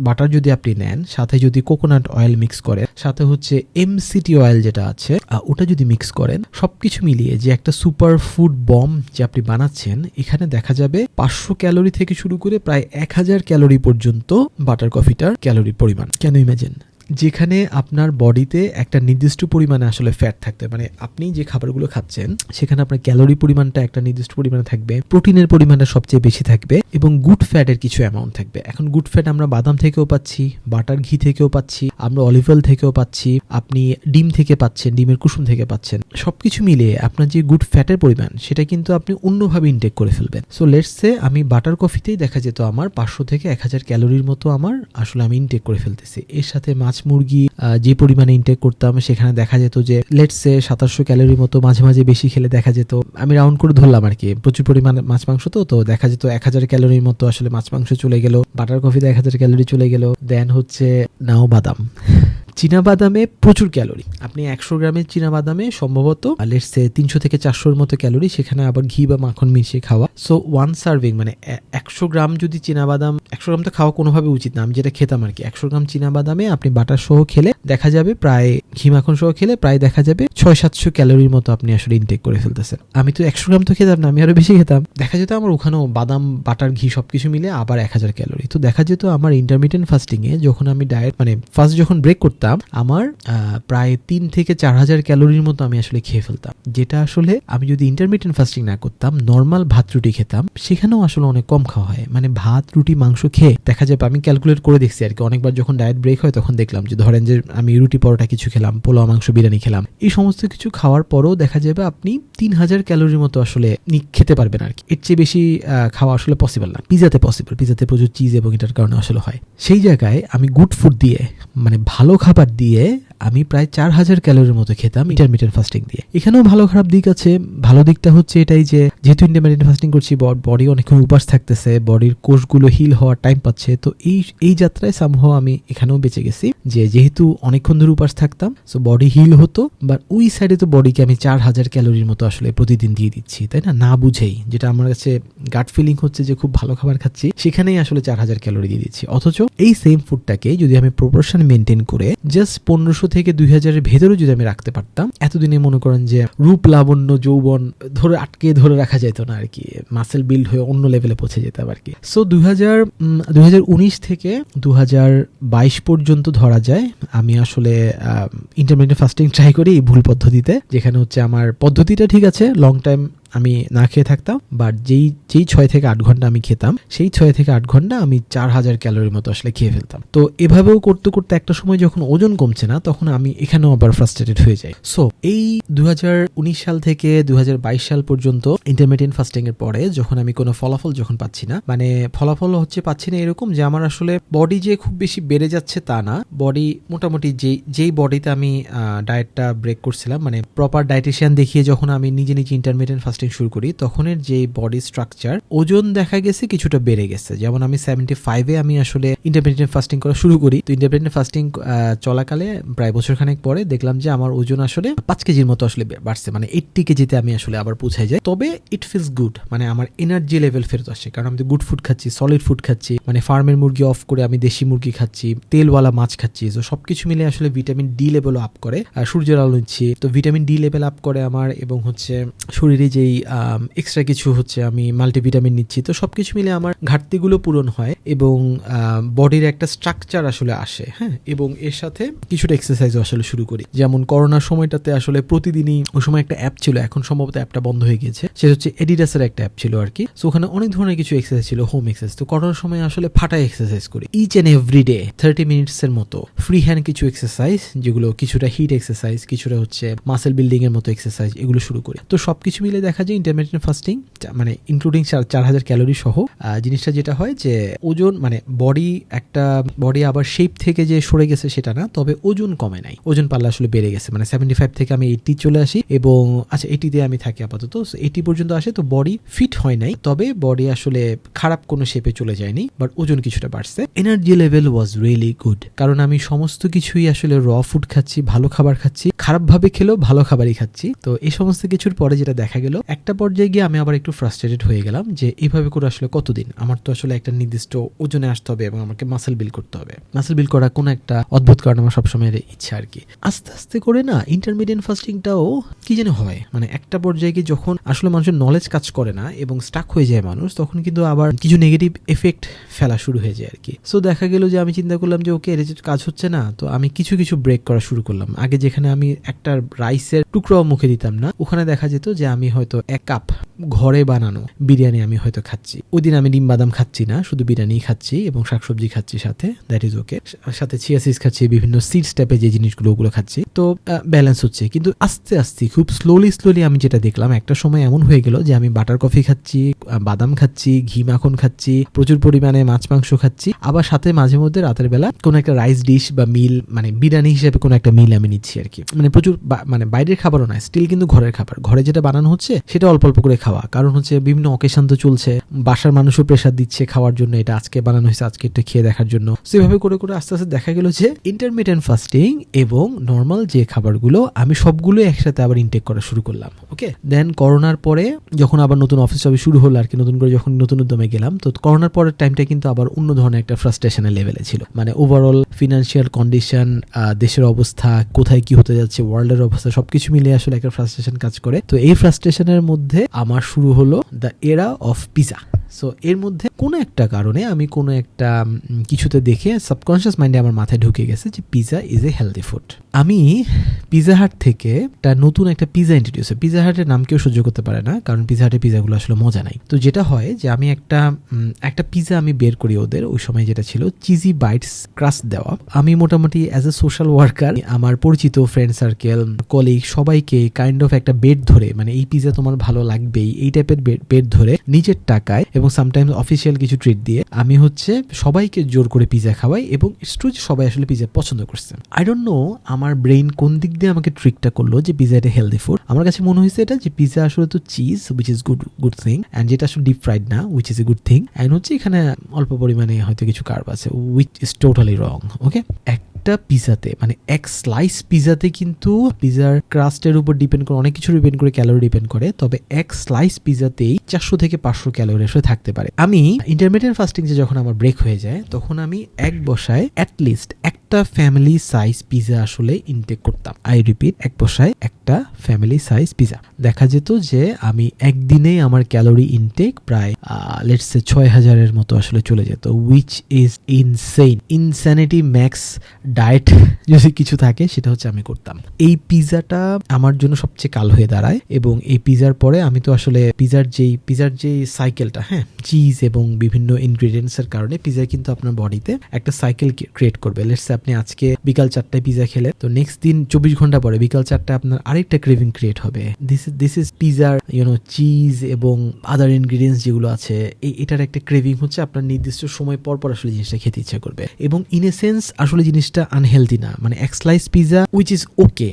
বাটার যদি আপনি নেন, সাথে যদি কোকোনাট অয়েল মিক্স করেন, সাথে হচ্ছে এমসিটি অয়েল যেটা আছে ওটা যদি মিক্স করেন, সবকিছু মিলিয়ে যে একটা সুপার ফুড বম যে আপনি বানাচ্ছেন, এখানে দেখা যাবে 500 ক্যালোরি থেকে শুরু করে প্রায় 1000 ক্যালোরি পর্যন্ত বাটার কফিটার ক্যালোরির পরিমাণ। কেন ইমাজিন, যেখানে আপনার বডিতে একটা নির্দিষ্ট পরিমাণে আসলে ফ্যাট থাকতে, মানে আপনি যে খাবারগুলো খাচ্ছেন সেখানে আপনার ক্যালোরি পরিমাণটা একটা নির্দিষ্ট পরিমাণে থাকবে, প্রোটিনের পরিমাণটা সবচেয়ে বেশি থাকবে এবং গুড ফ্যাটের কিছু অ্যামাউন্ট থাকবে। এখন গুড ফ্যাট আমরা বাদাম থেকেও পাচ্ছি, বাটার ঘি থেকেও পাচ্ছি, আমরা অলিভ অয়েল থেকেও পাচ্ছি, আপনি ডিম থেকে পাচ্ছেন, ডিমের কুসুম থেকে পাচ্ছেন। সবকিছু মিলিয়ে আপনার যে গুড ফ্যাটের পরিমাণ সেটা কিন্তু আপনি অন্যভাবে ইনটেক করে ফেলবেন। সো লেটস সে আমি বাটার কফিতেই দেখা যেত আমার 500 থেকে 1000 ক্যালোরির মতো আমার আসলে আমি ইনটেক করে ফেলতেছি। এর সাথে মাছ মুরগি যে পরিমাণে ইনটেক করতাম সেখানে দেখা যেত যে লেটস সে 2700 ক্যালোরির মতো, মাঝে মাঝে বেশি খেলে দেখা যেত, আমি রাউন্ড করে ধরলাম আর কি, প্রচুর পরিমাণে মাছ মাংস তো দেখা যেত 1000 ক্যালোরির মতো আসলে মাছ মাংস চলে গেল, বাটার কফিতে 1000 ক্যালোরি চলে গেল। দেন হচ্ছে নাও বাদাম, চীনা বাদামে প্রচুর ক্যালোরি। আপনি 100 গ্রামের চীনা বাদামে সম্ভবত লেটস সে 300 থেকে 400 এর মতো ক্যালোরি, সেখানে আবার ঘি বা মাখন মিশিয়ে খাওয়া। সো 1 সার্ভিং মানে 100 গ্রাম যদি চীনা বাদাম, 100 গ্রাম তো খাওয়া কোনোভাবে উচিত না, আমি যেটা খেতাম আর কি, 100 গ্রাম চীনা বাদামে আপনি বাটার সহ খেলে দেখা যাবে প্রায়, ঘি মাখন সহ খেলে প্রায় দেখা যাবে 600-700 ক্যালোরির মতো আপনি আসলে ইনটেক করে ফেলতেছেন। আমি তো 100 গ্রাম তো খেতাম না, আমি আরো বেশি খেতাম। দেখা যেত আমার ওখানেও বাদাম, বাটার, ঘি সবকিছু মিলে আবার 1000 ক্যালোরি। তো দেখা যেত আমার ইন্টারমিটেন্ট ফাস্টিং এ যখন আমি ডায়েট মানে ফার্স্ট যখন ব্রেক করতাম করতাম, আমার প্রায় 3 থেকে 4,000 ক্যালোরির মতো আমি আসলে খেয়ে ফেলতাম, যেটা আসলে আমি যদি ইন্টারমিটেন্ট ফাস্টিং না করতাম, নর্মাল ভাত রুটি খেতাম, সেখানেও আসলে অনেক কম খাওয়া হয়। মানে ভাত রুটি মাংস খেয়ে দেখা যাবে, আমি ক্যালকুলেট করে দেখছি আর কি, অনেকবার যখন ডায়েট ব্রেক হয় তখন দেখলাম যে ধরেন যে আমি রুটি পরোটা কিছু খেলাম, পোলাও মাংস বিরিয়ানি খেলাম, এই সমস্ত কিছু খাওয়ার পরেও দেখা যাবে আপনি 3,000 ক্যালোরির মতো আসলে খেতে পারবেন আর কি। এর চেয়ে বেশি খাওয়া আসলে পসিবল না। পিজাতে পসিবল, পিজাতে প্রচুর চিজ এবং এটার কারণে আসলে হয়। সেই জায়গায় আমি গুড ফুড দিয়ে, মানে ভালো খাবার দিয়ে আমি প্রায় 4,000 ক্যালোরির মতো খেতাম ইন্টারমিটেন্ট ফাস্টিং দিয়ে। এখানেও ভালো খারাপ দিক আছে। ভালো দিকটা হচ্ছে এটাই যে যেহেতু ইন্টারমিটেন্ট ফাস্টিং করছি, বডি অনেকক্ষণ উপাস থাকতেছে, বডির কোষগুলো হিল হওয়ার টাইম পাচ্ছে। তো এই যাত্রায় সামহাও আমি এখানেও বেঁচে গেছি, যে যেহেতু অনেকক্ষণ ধরে উপাস থাকতাম, সো বডি হিল হতো, বাট ওই সাইডে তো বডিকে আমি 4,000 ক্যালোরির মতো আসলে প্রতিদিন দিয়ে দিচ্ছি, তাই না? না বুঝেই, যেটা আমার কাছে গাট ফিলিং হচ্ছে যে খুব ভালো খাবার খাচ্ছি, সেখানেই আসলে 4,000 ক্যালোরি দিয়ে দিচ্ছি। অথচ এই সেম ফুডটাকে যদি আমি প্রপোর্শন মেনটেন করে জাস্ট 1500 থেকে 2,000-এর ভেতরে যদি আমি রাখতে পারতাম, এতদিনে মনে করেন যে রূপ লাবণ্য যৌবন ধরে রাখা যেত না আর কি, মাসেল বিল্ড হয়ে অন্য লেভেলে পৌঁছে যেতাম আর কি। সো 2019 থেকে 2022 পর্যন্ত ধরা যায় আমি আসলে ইন্টারমিটেন্ট ফাস্টিং ট্রাই করি এই ভুল পদ্ধতিতে, যেখানে হচ্ছে আমার পদ্ধতিটা ঠিক আছে, লং টাইম আমি না খেয়ে থাকতাম, বাট যেই 6 থেকে 8 ঘন্টা আমি খেতাম, সেই 6 থেকে 8 ঘন্টা আমি 4,000 ক্যালোরির মতো আসলে খেয়ে ফেলতাম। তো এভাবেও করতে করতে একটা সময় যখন ওজন কমছে না, তখন আমি এখানেও আবার ফ্রাস্ট্রেটেড হয়ে যাই। সো এই 2019 সাল থেকে 2022 সাল পর্যন্ত ইন্টারমিটেন্ট ফাস্টিং এর পরে যখন আমি কোনো ফলাফল যখন পাচ্ছি না, মানে ফলাফল হচ্ছে পাচ্ছি না এরকম যে আমার আসলে বডি যে খুব বেশি বেড়ে যাচ্ছে তা না, বডি মোটামুটি যেই বডিতে আমি ডায়েটটা ব্রেক করছিলাম, মানে প্রপার ডায়েটিশিয়ান দেখিয়ে যখন আমি নিজে ইন্টারমিটেন্ট ফাস্টিং শুরু করি, তখনের যে বডি স্ট্রাকচার, ওজন দেখা গেছে কিছুটা বেড়ে গেছে। যেমন আমি 75-এ আমি আসলে ইন্টারমিটেন্ট ফাস্টিং করা শুরু করি। তো ইন্টারমিটেন্ট ফাস্টিং চলাকালে প্রায় বছরখানেক পরে দেখলাম যে আমার ওজন আসলে 5 কেজির মতো আসলে বাড়ছে, মানে 80 কেজিতে আমি আসলে আবার পৌঁছাই যাই। তবে ইট ফিলস গুড, মানে আমার এনার্জি লেভেল ফেরত আসে, কারণ আমি তো গুড ফুড খাচ্ছি, সলিড ফুড খাচ্ছি, মানে ফার্মের মুরগি অফ করে আমি দেশি মুরগি খাচ্ছি, তেলওয়ালা মাছ খাচ্ছি। তো সবকিছু মিলে আসলে ভিটামিন ডি লেভেলও আপ করে, সূর্যের আলো নিচ্ছি, তো ভিটামিন ডি লেভেল আপ করে আমার, এবং হচ্ছে শরীরে যেই এক্সট্রা কিছু হচ্ছে আমি মাল্টিভিটামিন নিচ্ছি। তো সবকিছু মিলে আমার ঘাটতিগুলো পূরণ হয় এবং বডির একটা স্ট্রাকচার আসলে আসে। হ্যাঁ, এবং এর সাথে কিছুটা এক্সারসাইজও আসলে শুরু করি। যেমন করোনার সময়টাতে আসলে প্রতিদিনই, ওই সময় একটা অ্যাপ ছিল, এখন সম্ভবত অ্যাপটা বন্ধ হয়ে গেছে, সেটা হচ্ছে এডিডাসের একটা অ্যাপ ছিল আর কি। সো ওখানে অনেক ধরনের কিছু এক্সারসাইজ ছিল, হোম এক্সারসাইজ। তো করোনার সময় আসলে ফাটায় এক্সারসাইজ করি ইচ এন্ড এভরি ডে 30 মিনিটসের মতো ফ্রি হ্যান্ড কিছু এক্সারসাইজ, যেগুলো কিছুটা হিট এক্সারসাইজ, কিছুটা হচ্ছে মাসেল বিল্ডিং এর মতো এক্সারসাইজ, এগুলো শুরু করি। তো সবকিছু মিলে দেখা যায় ইন্টারমিটেন্ট ফাস্টিং, মানে ইনক্লুডিং 4,000 ক্যালোরি সহ, জিনিসটা যেটা হয় যে ওজন, মানে বডি আবার শেপ থেকে যে সরে গেছে সেটা না, তবে ওজন কমে নাই, ওজন পাল্লা আসলে বেড়ে গেছে। মানে 75 থেকে আমি 80 চলে আসি, এবং আচ্ছা 80-তে আমি থাকি আপাতত, 80 পর্যন্ত আসে। তো বডি ফিট হয় নাই, তবে বডি আসলে খারাপ কোনো শেপে চলে যায়নি, বাট ওজন কিছুটা বাড়ছে। Energy level was really good, কারণ আমি সমস্ত কিছুই আসলে র ফুড খাচ্ছি, ভালো খাবার খাচ্ছি, খারাপ ভাবে খেলেও ভালো খাবারই খাচ্ছি। তো এই সমস্ত কিছুর পরে যেটা দেখা গেল, একটা পর্যায়ে গিয়ে আমি আবার একটু ফ্রাস্ট্রেটেড হয়ে গেলাম যে এইভাবে করে আসলে কতদিন, আমার তো আসলে একটা নির্দিষ্ট ওজনে আসতে হবে এবং আমাকে মাসেল বিল্ড করতে হবে। মাসেল বিল্ড করা কোনো একটা অদ্ভুত কারণ আমার সবসময় ইচ্ছা আর কি। আস্তে আস্তে করে না ইন্টারমিডিয়েন্ট ফাস্টিংটাও কি যেন হয়, মানে একটা পর্যায়ে গিয়ে যখন আসলে মানুষের নলেজ কাজ করে না এবং স্টাক হয়ে যায় মানুষ, তখন কিন্তু আবার কিছু নেগেটিভ এফেক্ট ফেলা শুরু হয়ে যায় আর কি। সো দেখা গেল যে আমি চিন্তা করলাম যে ওকে, এর কাজ হচ্ছে না, তো আমি কিছু ব্রেক করা শুরু করলাম। আগে যেখানে আমি একটা রাইসের টুকরাও মুখে দিতাম না, ওখানে দেখা যেত যে আমি হয়তো 1 কাপ ঘরে বানানো বিরিয়ানি আমি হয়তো খাচ্ছি। ওই দিন আমি ডিম বাদাম খাচ্ছি না, শুধু বিরিয়ানি খাচ্ছি এবং শাকসবজি খাচ্ছি সাথে, দ্যাট ইজ ওকে। সাথে চিয়া সিডস খাচ্ছি, বিভিন্ন সিডস টাইপের যে জিনিসগুলো ওগুলো খাচ্ছি, তো ব্যালেন্স হচ্ছে। কিন্তু আস্তে আস্তে খুব স্লোলি আমি যেটা দেখলাম, একটা সময় এমন হয়ে গেল যে আমি বাটার কফি খাচ্ছি, বাদাম খাচ্ছি, ঘি মাখন খাচ্ছি, প্রচুর পরিমাণে মাছ মাংস খাচ্ছি, আবার সাথে মাঝে মধ্যে রাতের বেলা কোনো একটা রাইস ডিশ বা মিল, মানে বিরিয়ানি হিসেবে কোনো একটা মিল আমি নিচ্ছি আর কি। মানে প্রচুর, মানে বাইরের খাবারও নয়, স্টিল কিন্তু ঘরের খাবার, ঘরে যেটা বানানো হচ্ছে সেটা অল্প অল্প করে খাওয়া। কারণ হচ্ছে বিভিন্ন অকেশন তো চলছে, বাসার মানুষও প্রেসার দিচ্ছে খাওয়ার জন্য, এটা আজকে বানানো হয়েছে, আজকে একটু খেয়ে দেখার জন্য। সেভাবে করে করে আস্তে আস্তে দেখা গেল যে ইন্টারমিটেন্ট ফাস্টিং এবং নর্মাল যে খাবারগুলো আমি সবগুলো একসাথে আবার ইনটেক করা শুরু করলাম। ওকে, দেন করোনার পরে যখন আবার নতুন অফিস শুরু হলো আর কি, নতুন করে যখন নতুন উদ্যমে গেলাম, তো করোনার পরের টাইমটা কিন্তু আবার অন্য ধরনের একটা ফ্রাস্ট্রেশনের লেভেলে ছিল। মানে ওভারঅল ফিনান্সিয়াল কন্ডিশন, দেশের অবস্থা, কোথায় কি হতে যাচ্ছে, ওয়ার্ল্ডের অবস্থা, সবকিছু মিলে আসলে একটা ফ্রাস্ট্রেশন কাজ করে। তো এই ফ্রাস্ট্রেশনের মধ্যে আমার শুরু হলো দ্য এরা অফ পিজা। সো এর মধ্যে কোনো একটা কারণে আমি কোনো একটা কিছুতে দেখে সাবকনশিয়াস মাইন্ডে আমার মাথায় ঢুকে গেছে যে pizza is a healthy food. আমি পিজা হাট থেকে একটা নতুন একটা পিজা ইন্ট্রোডিউস, পিজা হাটের নাম কেউ সহ্য করতে পারে না, কারণ পিজা হাটের পিজাগুলো আসলে মজা নাই। তো যেটা হয় যে আমি একটা পিজা আমি বের করি ওদের, ওই সময় যেটা ছিল চিজি বাইটস ক্রাস্ট দেওয়া। আমি মোটামুটি অ্যাজ এ সোশ্যাল ওয়ার্কার আমার পরিচিত ফ্রেন্ড সার্কেল, কলিগ সবাইকে কাইন্ড অফ একটা বেড ধরে, মানে এই পিজা তোমার ভালো লাগবেই এই টাইপের বেড ধরে নিজের টাকায় এবং সামটাইমস অফিসিয়াল কিছু ট্রিট দিয়ে আমি সবাইকে জোর করে পিজা খাওয়াই, এবং সবাই আসলে পিজা পছন্দ করছে। আই ডোন্ট নো আমার ব্রেইন কোন দিক দিয়ে আমাকে ট্রিকটা করলো যে পিজা এটা হেলদি ফুড। আমার কাছে মনে হয়েছে এটা যে পিজা আসলে তো cheese which is good thing, and যেটা আসলে ডিপ ফ্রাইড না which is a good thing, and এখানে অল্প পরিমাণে হয়তো কিছু কার্ব আছে উইচ ইজ টোটালি রং। ওকে, একটা পিজাতে মানে এক স্লাইস পিজাতে কিন্তু পিজার ক্রাস্টের উপর ডিপেন্ড করে, অনেক কিছু ডিপেন্ড করে, ক্যালোরি ডিপেন্ড করে, তবে এক স্লাইস পিজাতেই 400 থেকে 500 ক্যালোরি আসলে থাকতে পারে। আমি ইন্টারমিডিয়েট ফাস্টিং যে যখন আমার ব্রেক হয়ে যায় তখন আমি এক বসায় অ্যাটলিস্ট একটা ফ্যামিলি সাইজ পিজা আসলে ইনটেক করতাম। আই রিপিট, এক বসায় একটা ফ্যামিলি সাইজ পিজা। দেখা যেত যে আমি একদিনে আমার ক্যালোরি ইনটেক প্রায় লেটস সে 6000-এর মতো আসলে চলে যেত, which is insanity max diet যদি কিছু থাকে সেটা আমি করতাম। এই পিজাটা আমার জন্য সবচেয়ে কাল হয়ে দাঁড়ায়, এবং এই পিজার পরে আমি তো আসলে পিজার যেই সাইকেলটা, হ্যাঁ, চিজ এবং বিভিন্ন ইনগ্রেডিয়েন্টস এর কারণে পিজা কিন্তু আপনার বডিতে একটা সাইকেল ক্রিয়েট করবে। লেটস সে আপনি আজকে বিকাল 4টায় পিজা খেলে, তো নেক্সট দিন 24 ঘন্টা পরে বিকাল 4টায় আপনার আরেকটা ক্রেভিং ক্রিয়েট হবে। দিস ইজ পিজার চিজ এবং আদার ইনগ্রেডিয়েন্টস যেগুলো আছে, এটার একটা ক্রেভিং আপনার নির্দিষ্ট সময় পর আসলে জিনিসটা খেতে ইচ্ছা করবে। এবং ইন এ সেন্স আসলে জিনিসটা আনহেলদি না, মানে এক slice pizza which is okay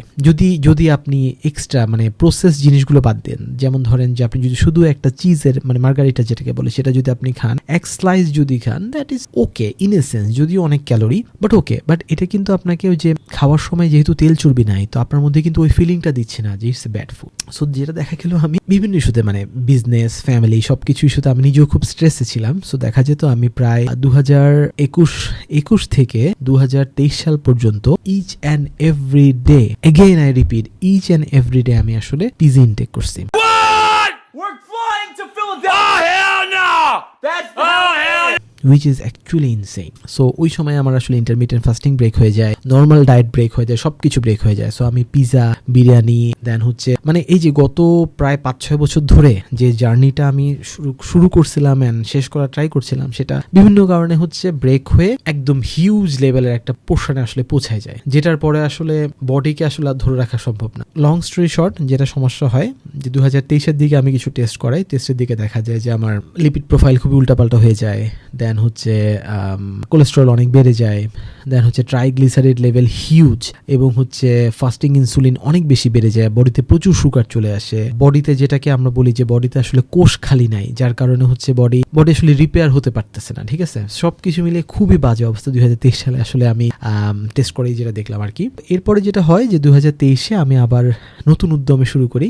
যদি আপনি এক্সট্রা মানে প্রসেস জিনিসগুলো বাদ দেন। যেমন ধরেন যে আপনি যদি শুধু একটা চিজের মানে মার্গারিটা যেটাকে বলে সেটা যদি আপনি খান, এক স্লাইস যদি খান, that is okay in a sense, যদিও অনেক ক্যালোরি বাট ওকে। বাট এটা কিন্তু আপনাকে ওই যে খাওয়ার সময় যেহেতু তেল চর্বি নাই, তো আপনার মধ্যে কিন্তু ওই ফিলিংটা দিচ্ছে না যে it's a bad food. So যেটা দেখা গেল আমি বিভিন্ন ইস্যুতে মানে বিজনেস, ফ্যামিলি সবকিছু ইস্যুতে আমি নিজেও খুব স্ট্রেসে ছিলাম। সো দেখা যেত আমি প্রায় 2021 থেকে 2023 সাল পর্যন্ত each and every day, again I repeat, each and every day আমি আসলে পিজা ইনটেক করছি। which is actually insane. So ওই সময় আমার আসলে ইন্টারমিডিয়েট ফাস্টিং ব্রেক হয়ে যায়, নর্মাল ডায়েট ব্রেক হয়ে যায়, সবকিছু ব্রেক হয়ে যায়। সো আমি পিজা, বিরিয়ানি, দেন মানে এই যে গত প্রায় 5-6 বছর ধরে যে জার্নিটা আমি শুরু করছিলাম এন্ড শেষ করা ট্রাই করছিলাম, সেটা বিভিন্ন কারণে ব্রেক হয়ে একদম হিউজ লেভেলের একটা পোর্শনে আসলে পৌঁছায় যায়, যেটার পরে আসলে বডিকে আসলে ধরে রাখা সম্ভব না। লং স্টোরি শর্ট, যেটা সমস্যা হয় যে 2023-এর দিকে আমি কিছু টেস্ট করাই, টেস্টের দিকে দেখা যায় যে আমার লিপিড প্রোফাইল খুবই উল্টাপাল্টা হয়ে যায়, দেন কোলেস্টেরল অনেক বেড়ে যায়, দেন ট্রাইগ্লিসারাইড লেভেল হিউজ, এবং ফাস্টিং ইনসুলিন অনেক বেশি বেড়ে যায়, বডিতে প্রচুর সুগার চলে আসে, বডিতে যেটাকে আমরা বলি যে বডিতে আসলে কোষ খালি নাই, যার কারণে বডি আসলে রিপেয়ার হতে পারতেছে না। ঠিক আছে, সবকিছু মিলে খুবই বাজে অবস্থা 2023 সালে আসলে আমি টেস্ট করেই যেটা দেখলাম আর কি। এরপরে যেটা হয় যে 2023-এ আমি আবার নতুন উদ্যমে শুরু করি।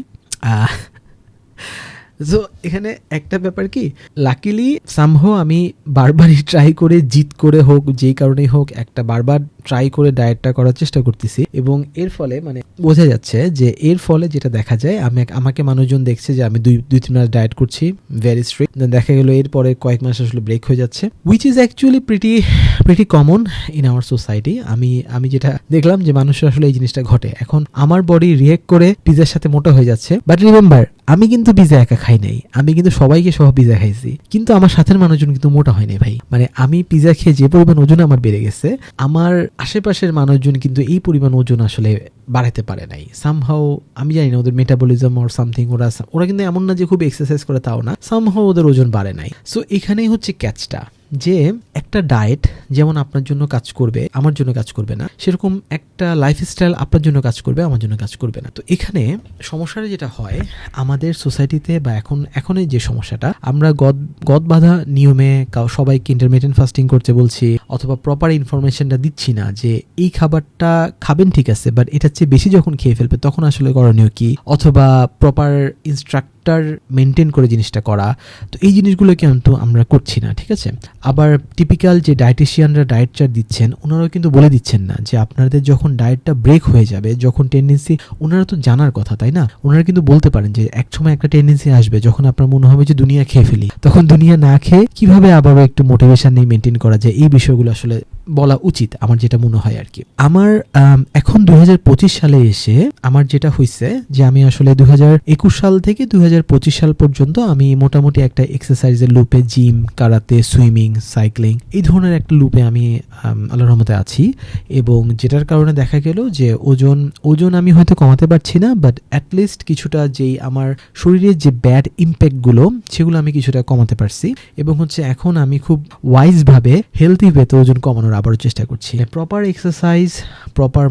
সো এখানে একটা ব্যাপার কি, লাকিলি সামহাও আমি বারবারই ট্রাই করে, জিত করে হোক, যেই কারণেই হোক, একটা বারবার ট্রাই করে ডায়েটটা করার চেষ্টা করতেছি, এবং এর ফলে মানে বোঝা যাচ্ছে যে এর ফলে যেটা দেখা যায়, আমাকে মানুষজন দেখছে যে আমি 2-3 মাস ডায়েট করছি ভেরি স্ট্রিক্ট, দেখা গেল এরপরে কয়েক মাস আসলে ব্রেক হয়ে যাচ্ছে, which is actually pretty common in our society. আমি যেটা দেখলাম যে মানুষের আসলে এই জিনিসটা ঘটে। এখন আমার বডি রিয়েক্ট করে পিজার সাথে মোটা হয়ে যাচ্ছে, বাট রিমেম্বার আমি কিন্তু পিজা একা খাই নাই, আমি কিন্তু সবাইকে সহ পিজা খাইছি, কিন্তু আমার সাথের মানুষজন কিন্তু মোটা হয় নাই ভাই। মানে আমি পিজা খেয়ে যে পরিমাণ ওজন আমার বেড়ে গেছে, আমার আশেপাশের মানুষজন কিন্তু এই পরিমাণ ওজন আসলে বাড়াতে পারে নাই। সামহাও আমি জানি না ওদের মেটাবলিজম অর সামথিং, ওরা কিন্তু এমন না যে খুব এক্সারসাইজ করে, তাও না, সামহাও ওদের ওজন বাড়ে নাই। সো এখানেই ক্যাচটা, যে একটা ডায়েট যেমন আপনার জন্য কাজ করবে, আমার জন্য কাজ করবে না, সেরকম একটা লাইফস্টাইল আপনার জন্য কাজ করবে, আমার জন্য কাজ করবে না। তো এখানে সমস্যাটা যেটা হয় আমাদের সোসাইটিতে, বা এখন যে সমস্যাটা, আমরা গদ বাঁধা নিয়মে সবাইকে ইন্টারমিটেন্ট ফাস্টিং করতে বলছি, অথবা প্রপার ইনফরমেশনটা দিচ্ছি না যে এই খাবারটা খাবেন ঠিক আছে, বাট এটার চেয়ে বেশি যখন খেয়ে ফেলবে তখন আসলে করণীয় কি, অথবা প্রপার ডায়েটটার মেনটেন করে জিনিসটা করা, তো এই জিনিসগুলো কিন্তু আমরা করছি না, ঠিক আছে। আবার টিপিক্যাল যে ডায়েটিশিয়ানরা ডায়েট চার্ট দিচ্ছেন, ওনারাও কিন্তু বলে দিচ্ছেন না যে আপনাদের যখন ডায়েটটা ব্রেক হয়ে যাবে, যখন টেন্ডেন্সি, ওনারা তো জানার কথা, তাই না? ওনারা কিন্তু বলতে পারেন যে এক সময় একটা টেন্ডেন্সি আসবে যখন আপনার মনে হবে যে দুনিয়া খেয়ে ফেলি, তখন দুনিয়া না খেয়ে কিভাবে আবারও একটু মোটিভেশন নিয়ে মেনটেন করা যায়, এই বিষয়গুলো আসলে বলা উচিত, আমার যেটা মনে হয় আর কি। আমার এখন 2025 সালে এসে আমার যেটা হয়েছে যে আমি আসলে 2021 সাল থেকে 2025 সাল পর্যন্ত আমি মোটামুটি একটা এক্সারসাইজের লুপে, জিম, কারাতে, সুইমিং, সাইক্লিং, এই ধরনের একটা লুপে আমি আল্লাহর রহমতে আছি। এবং যেটার কারণে দেখা গেল যে ওজন আমি হয়তো কমাতে পারছি না, বাট অ্যাটলিস্ট কিছুটা যেই আমার শরীরের যে ব্যাড ইম্প্যাক্টগুলো, সেগুলো আমি কিছুটা কমাতে পারছি। এবং হচ্ছে এখন আমি খুব ওয়াইজভাবে হেলদি ওয়েতে ওজন কমানোর আবারও চেষ্টা করছি। Proper exercise, proper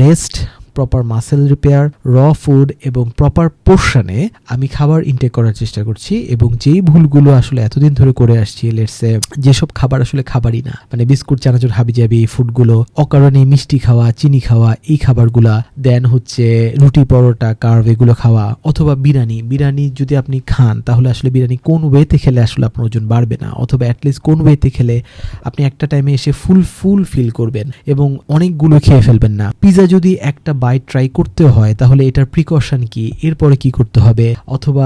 rest, proper muscle repair, র ফুড এবং প্রপার পোর্শনে আমি খাবার ইনটেক করার চেষ্টা করছি। এবং যেই ভুলগুলো আসলে এতদিন ধরে করে আসছি, লেটসে যেসব খাবার আসলে খাবারই না, মানে বিস্কুট, চানাচুর, হাবিজাবি এই ফুডগুলো, অকারণে মিষ্টি খাওয়া, চিনি খাওয়া, এই খাবারগুলা, দেন হচ্ছে রুটি, পরোটা, কার্ভ, এগুলো খাওয়া, অথবা বিরিয়ানি যদি আপনি খান তাহলে আসলে বিরিয়ানি কোন ওয়েতে খেলে আসলে আপনার ওজন বাড়বে না, অথবা অ্যাটলিস্ট কোন ওয়েতে খেলে আপনি একটা টাইমে এসে ফুল ফিল করবেন এবং অনেকগুলো খেয়ে ফেলবেন না। পিজা যদি একটা বাইট ট্রাই করতে হয় তাহলে এটার প্রিকশন কি, এরপরে কি করতে হবে, অথবা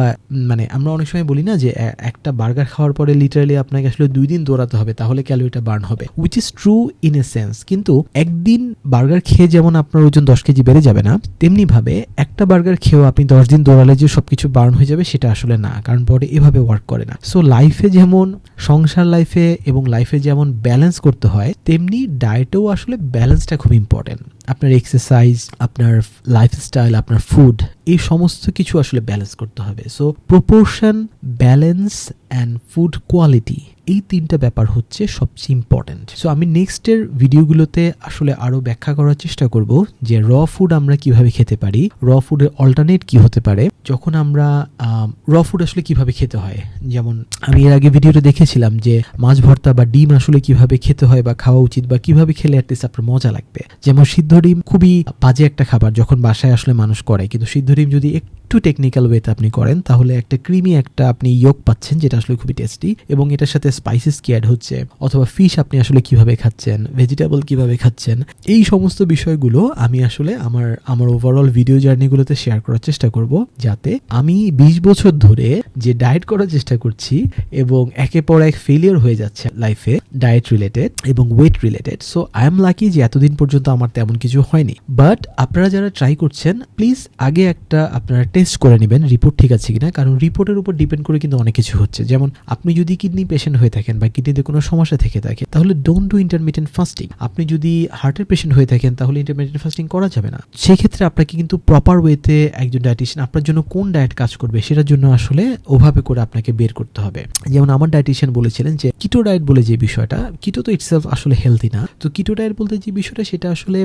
মানে আমরা অনেক সময় বলি না যে একটা বার্গার খাওয়ার পরে লিটারালি আপনাকে আসলে 2 দিন দৌড়াতে হবে তাহলে ক্যালোরিটা বার্ন হবে, which is true in a sense. কিন্তু একদিন বার্গার খেয়ে যেমন আপনার ওজন 10 কেজি বেড়ে যাবে না, তেমনি ভাবে একটা বার্গার খেয়েও আপনি 10 দিন দৌড়ালে যে সবকিছু বার্ন হয়ে যাবে সেটা আসলে না, কারণ বডি এভাবে ওয়ার্ক করে না। সো লাইফে যেমন, সংসার লাইফে এবং লাইফে যেমন ব্যালেন্স করতে হয়, তেমনি ডায়েটেও আসলে ব্যালেন্সটা খুব ইম্পর্টেন্ট। আপনার এক্সারসাইজ, আপনার লাইফস্টাইল, আপনার ফুড, এই সমস্ত কিছু আসলে ব্যালেন্স করতে হবে। So proportion, balance and food quality, এই 3টা ব্যাপার হচ্ছে সবচেয়ে ইম্পর্টেন্ট। সো আমি নেক্সটের ভিডিওগুলোতে আসলে আরো ব্যাখ্যা করার চেষ্টা করব যে র ফুড আমরা কিভাবে খেতে পারি, র ফুডের অল্টারনেট কি হতে পারে, যখন আমরা র ফুড আসলে কিভাবে খেতে হয়। যেমন আমি এর আগে ভিডিওতে দেখেছিলাম যে মাছ ভর্তা বা ডিম আসলে কিভাবে খেতে হয় বা খাওয়া উচিত, বা কিভাবে খেলে অ্যাটলিস্ট আপনার মজা লাগবে। যেমন সিদ্ধ ডিম খুবই বাজে একটা খাবার যখন বাসায় আসলে মানুষ করে, কিন্তু সিদ্ধ ডিম যদি একটু টেকনিক্যাল ওয়েতে আপনি করেন তাহলে একটা ক্রিমি একটা আপনি ইয়ক পাচ্ছেন, যেটা আসলে খুবই টেস্টি। এবং এটার সাথে স্পাইসেস কি অ্যাড হচ্ছে, অথবা ফিশ আপনি আসলে কিভাবে খাচ্ছেন, ভেজিটেবল কিভাবে খাচ্ছেন, এই সমস্ত বিষয়গুলো আমি আসলে আমার ওভারঅল ভিডিও জার্নিগুলোতে শেয়ার করার চেষ্টা করব, যাতে আমি 20 বছর ধরে যে ডায়েট করার চেষ্টা করছি এবং একের পর এক ফেলিয়ার হয়ে যাচ্ছে লাইফে, ডায়েট রিলেটেড এবং weight related. So I am lucky যে এতদিন পর্যন্ত আমার তেমন কিছু হয়নি। বাট আপনারা যারা ট্রাই করছেন, প্লিজ আগে একটা আপনারা টেস্ট করে নেবেন রিপোর্ট ঠিক আছে কিনা, কারণ রিপোর্টের উপর ডিপেন্ড করে কিন্তু অনেক কিছু হচ্ছে। যেমন আপনি যদি কিডনি পেশেন্ট হয়ে থাকেন বা কিডনিতে কোনো সমস্যা থেকে থাকে তাহলে ডোন্ট ডু ইন্টারমিটেন্ট ফাস্টিং। আপনি যদি হার্টের পেশেন্ট হয়ে থাকেন তাহলে ইন্টারমিটেন্ট ফাস্টিং করা যাবে না। সেই ক্ষেত্রে আপনাকে কিন্তু প্রপার ওয়েতে একজন ডায়েটিশিয়ান আপনার জন্য কোন ডায়েট কাজ করবে সেটার জন্য আসলে ওভাবে করে আপনাকে বের করতে হবে। যেমন আমার ডায়েটিশিয়ান বলেছিলেন যে কিটো ডায়েট বলে যে বিষয়টা, কিটো তো ইটসেলফ আসলে হেলদি না, তো কিটো ডায়েট বলতে যে বিষয়টা সেটা আসলে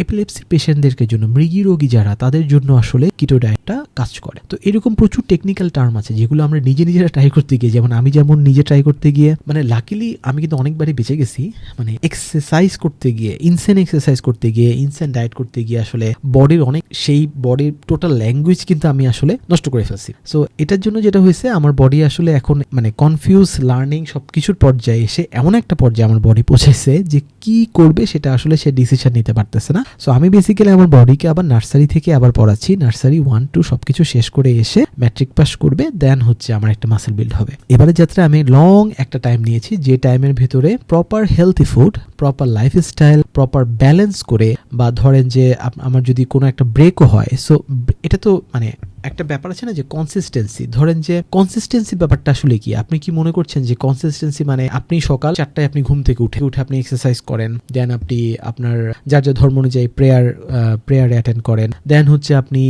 এপিলেপসি পেশেন্টদেরকে জন্য, মৃগী রোগী যারা, তাদের জন্য আসলে কিটো ডায়েটটা কাজ করে। তো এরকম প্রচুর টেকনিক্যাল টার্ম আছে যেগুলো আমরা নিজেরা ট্রাই করতে গিয়ে, যেমন আমি নিজে ট্রাই করতে গিয়ে, মানে লাকিলি আমি কিন্তু অনেকবারই বেঁচে গেছি, মানে এক্সারসাইজ করতে গিয়ে, ইনসেন এক্সারসাইজ করতে গিয়ে, ইনসেন ডায়েট করতে গিয়ে আসলে বডির অনেক, সেই বডির টোটাল ল্যাঙ্গুয়েজ কিন্তু আমি আসলে নষ্ট করে ফেলছি। সো এটার জন্য যেটা হয়েছে, আমার বডি আসলে এখন মানে কনফিউজ লার্নিং সবকিছুর পর্যায়ে এসে এমন একটা পর্যায়ে আমার বডি পৌঁছেছে যে কি করবে সেটা আসলে সে ডিসিশন নিতে পারতেছে না। সো আমি বেসিক্যালি আমার বডিকে আবার নার্সারি থেকে আবার পড়াচ্ছি, নার্সারি 1, 2 সবকিছু শেষ করে এসে ম্যাট্রিক পাস করবে, দেন হচ্ছে আমার একটা মাসেল বিল্ড হবে। এবারে যাত্রা আমি লং একটা টাইম নিয়েছি, যে টাইমের ভেতরে proper healthy food, proper lifestyle, proper balance করে, বা ধরেন যে আমার যদি কোনো একটা ব্রেকও হয়, সো এটা তো মানে একটা ব্যাপার আছে না যে কনসিস্টেন্সি, ধরেন যে কনসিস্টেন্সি ব্যাপারটা আসলে কি, আপনি কি মনে করছেন যে কনসিস্টেন্সি মানে আপনি সকাল 4টায় আপনি ঘুম থেকে উঠে আপনি এক্সারসাইজ করেন, দেন আপনি আপনার যার ধর্ম অনুযায়ী প্রেয়ার অ্যাটেন্ড করেন, দেন হচ্ছে আপনি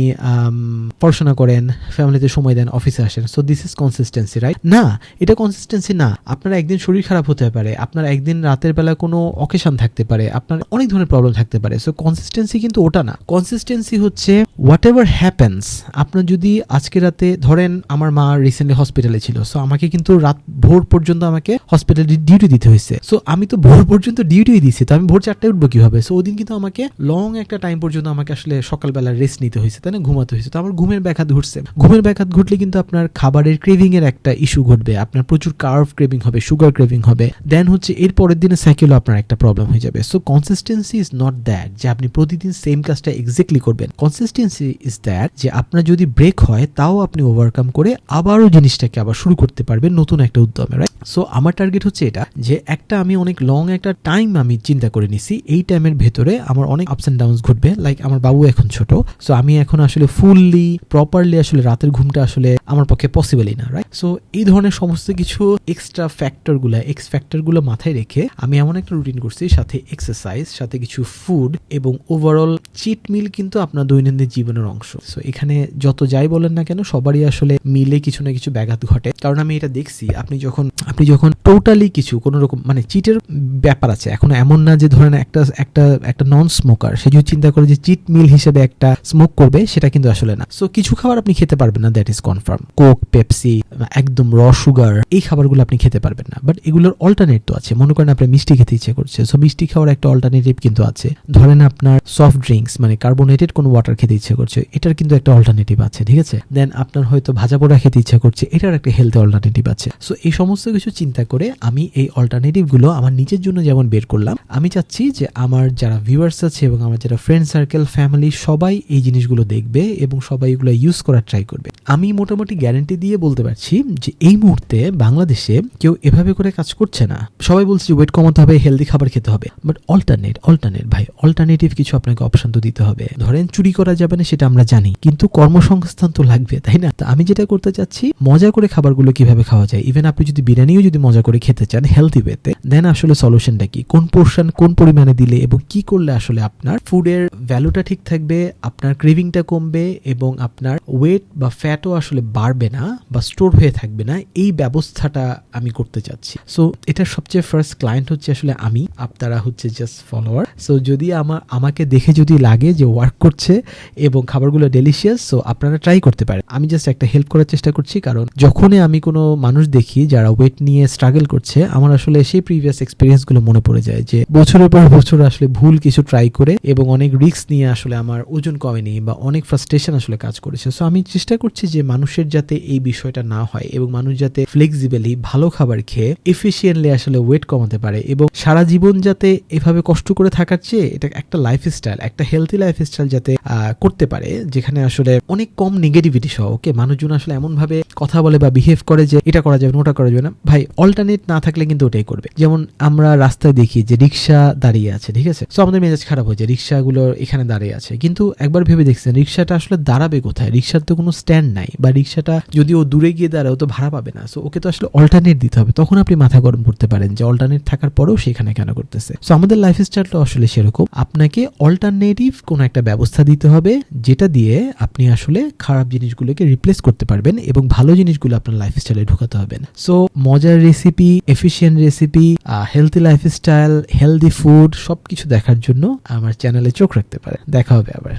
পড়াশোনা করেন, ফ্যামিলিতে সময় দেন, অফিসে আসেন, so this is consistency, right? না, এটা কনসিস্টেন্সি না। আপনার একদিন শরীর খারাপ হতে পারে, আপনার একদিন রাতের বেলা কোনো অকেশন থাকতে পারে, আপনার অনেক ধরনের প্রবলেম থাকতে পারে। সো কনসিস্টেন্সি কিন্তু ওটা না। কনসিস্টেন্সি হচ্ছে হোয়াট এভার হ্যাপেন্স, আপনার যদি আজকে রাতে ধরেন আমার মা রিসেন্টলি হসপিটালে ছিল, সো আমাকে কিন্তু রাত ভোর পর্যন্ত আমাকে হসপিটালে ডিউটি দিতে হয়েছে। সো আমি তো ভোর পর্যন্ত ডিউটি দিয়েছি, তো আমি ভোর 4টায় উঠবো কিভাবে? সো ওদিন কিন্তু আমাকে লং একটা টাইম পর্যন্ত আমাকে আসলে সকালবেলা রেস্ট নিতে হয়েছে, তাই না, ঘুমাতে হয়েছে। তো আমার ঘুমের ব্যাঘাত ঘটছে। ঘুমের ব্যাঘাত ঘটলে কিন্তু আপনার খাবারের ক্রেভিং এর একটা ইস্যু ঘটবে, আপনার প্রচুর কার্ব ক্রেভিং হবে, সুগার ক্রেভিং হবে, দেন হচ্ছে এর পরের দিনে সাইকেলও আপনার একটা প্রবলেম হয়ে যাবে। So consistency is not that যে আপনি প্রতিদিন সেম কাজটা এক্স্যাক্টলি করবেন। কনসিস্টেন্সি ইজ দ্যাট যে আপনার যদি ব্রেক হয় তাও আপনি ওভারকাম করে আবারও জিনিসটাকে আবার শুরু করতে পারবেন নতুন একটা উদ্যমে, রাইট? সো আমার টার্গেট হচ্ছে এটা যে আমি অনেক লং একটা টাইম আমি চিন্তা করে নিছি, এই টাইমের ভেতরে আমার অনেক আপস এন্ড ডাউনস ঘটবে। লাইক আমার বাবু এখন ছোট, সো আমি এখন আসলে ফুললি প্রপারলি আসলে রাতের ঘুমটা আসলে আমার পক্ষে পসিবলই না, রাইট? সো এই ধরনের সমস্ত কিছু এক্সট্রা ফ্যাক্টরগুলো মাথায় রেখে আমি এমন একটা রুটিন করছি, সাথে এক্সারসাইজ, সাথে কিছু ফুড এবং ওভারঅল চিট মিল কিন্তু আপনার দৈনন্দিন জীবনের অংশ। সো এখানে যত যাই বলেন না কেন সবারই আসলে মিলে কিছু না কিছু ব্যাঘাত ঘটে। কারণ আমি এটা দেখছি, আপনি যখন টোটালি কিছু কোনো রকম মানে চিটের ব্যাপার আছে, এখন এমন না যে ধরেন একটা নন স্মোকার সে যদি চিন্তা করে যে চিট মিল হিসেবে একটা স্মোক করবে, সেটা কিন্তু আসলে না। সো কিছু খাবার আপনি খেতে পারবেন না, that is confirm. Coke, Pepsi, একদম র সুগার, এই খাবারগুলো আপনি খেতে পারবেন না। বাট এগুলোর অল্টারনেট তো আছে। মনে করেন আপনার মিষ্টি খেতে ইচ্ছে করছে, সো মিষ্টি খাওয়ার একটা অল্টারনেটিভ কিন্তু আছে। ধরেন আপনার সফট ড্রিঙ্কস মানে কার্বোনেটেড কোনো ওয়াটার খেতে ইচ্ছে করছে, এটার কিন্তু একটা অল্টারনেটিভ আছে, ঠিক আছে? দেন আপনার হয়তো ভাজা পোড়া খেতে ইচ্ছা করছে, এটার একটা হেলথি অল্টারনেটিভ আছে। সো এই সমস্ত কিছু চিন্তা করে আমি এই অল্টারনেটিভ গুলো আমার নিজের জন্য যেমন বের করলাম, আমি চাচ্ছি যে আমার যারা ভিউয়ার্স আছে এবং আমার যারা ফ্রেন্ড সার্কেল, ফ্যামিলি, সবাই এই জিনিসগুলো দেখবে এবং সবাই এগুলো ইউজ করার ট্রাই করবে। আমি মোটামুটি গ্যারান্টি দিয়ে বলতে পারছি যে এই মুহূর্তে বাংলাদেশে কেউ এভাবে করে কাজ করছে না। সবাই বলছে যে ওয়েট কমাতে হবে, হেলদি খাবার খেতে হবে, বাট অল্টারনেটিভ কিছু আপনাকে অপশন তো দিতে হবে। ধরেন চুরি করা যাবে না সেটা আমরা জানি, কিন্তু কর্মসংস্থান তো লাগবে, তাই না? তো আমি যেটা করতে চাচ্ছি, মজা করে খাবারগুলো কিভাবে খাওয়া যায়। ইভেন আপনি যদি বিরিয়ানিও যদি মজা করে খেতে চান হেলদি ওয়েতে, দেন আসলে সলিউশনটা কি, কোন পোর্শন কোন পরিমাণে দিলে এবং কি করলে আসলে আপনার ফুডের ভ্যালুটা ঠিক থাকবে, আপনার ক্রেভিংটা কমবে এবং আপনার ওয়েট বা ফ্যাটও আসলে বাড়বে না বা স্টোর হয়ে থাকবে না, এই ব্যবস্থাটা আমি করতে চাচ্ছি। সো এটার সবচেয়ে ফার্স্ট ক্লায়েন্ট হচ্ছে আসলে আমি, আপনারা হচ্ছে জাস্ট ফলোয়ার। সো যদি আমাকে দেখে যদি লাগে যে ওয়ার্ক করছে এবং খাবারগুলো ডেলিশিয়াস, সো আপনারা ট্রাই করতে পারেন। আমি জাস্ট একটা হেল্প করার চেষ্টা করছি, কারণ যখনই আমি কোনো মানুষ দেখি যারা ওয়েট নিয়ে স্ট্রাগল করছে, আমার আসলে সেই প্রিভিয়াস এক্সপিরিয়েন্স গুলো মনে পড়ে যায় যে বছরের পর বছর আসলে ভুল কিছু ট্রাই করে এবং অনেক রিস্ক নিয়ে আসলে আমার ওজন কমেনি বা অনেক ফ্রাস্ট্রেশন আসলে কাজ করেছে। সো আমি চেষ্টা করছি যে মানুষের যাতে এই বিষয়টা না হয় এবং মানুষ যাতে ফ্লেক্সিবলি ভালো খাবার খেয়ে এফিশিয়েন্টলি আসলে ওয়েট কমাতে পারে এবং সারা জীবন যাতে এভাবে কষ্ট করে থাকার চেয়ে এটা একটা লাইফস্টাইল, একটা হেলথি লাইফস্টাইল যাতে করতে পারে, যেখানে আসলে অনেক কম নেগেটিভিটি সহ মানুষজন আসলে এমন ভাবে কথা বলে বা বিহেভ করে যে এটা করা যাবে না, ওটা করা যাবে না। ভাই অল্টারনেট না থাকলে কিন্তু ওটাই করবে। যেমন আমরা রাস্তায় দেখি যে রিক্সা দাঁড়িয়ে আছে, ঠিক আছে? সো আমাদের মেজাজ খারাপ হয়ে যায়, রিক্সাগুলো এখানে দাঁড়িয়ে আছে, কিন্তু একবার ভেবে দেখছেন রিক্সাটা আসলে দাঁড়াবে কোথায়? রিক্সার তো কোনো স্ট্যান্ড নাই, বা রিক্সাটা যদি ও দূরে গিয়ে দাঁড়ায় ও তো ভাড়া পাবে না। সো ওকে তো আসলে অল্টারনেট দিতে হবে। তখন আপনি মাথা গরম করতে পারেন যে অল্টারনেট থাকার পরেও সেখানে কেন করতেছে। সো আমাদের লাইফস্টাইলটা আসলে সেরকম, আপনাকে অল্টারনেটিভ কোনো একটা ব্যবস্থা দিতে হবে যেটা দিয়ে আপনি আসলে খারাপ জিনিসগুলোকে রিপ্লেস করতে পারবেন এবং ভালো জিনিসগুলো আপনার লাইফস্টাইলে ঢোকাতে হবেন। সো মজার recipe, efficient recipe, healthy lifestyle, healthy food সবকিছু দেখার জন্য আমার চ্যানেলে চোখ রাখতে পারেন। দেখা হবে আবার।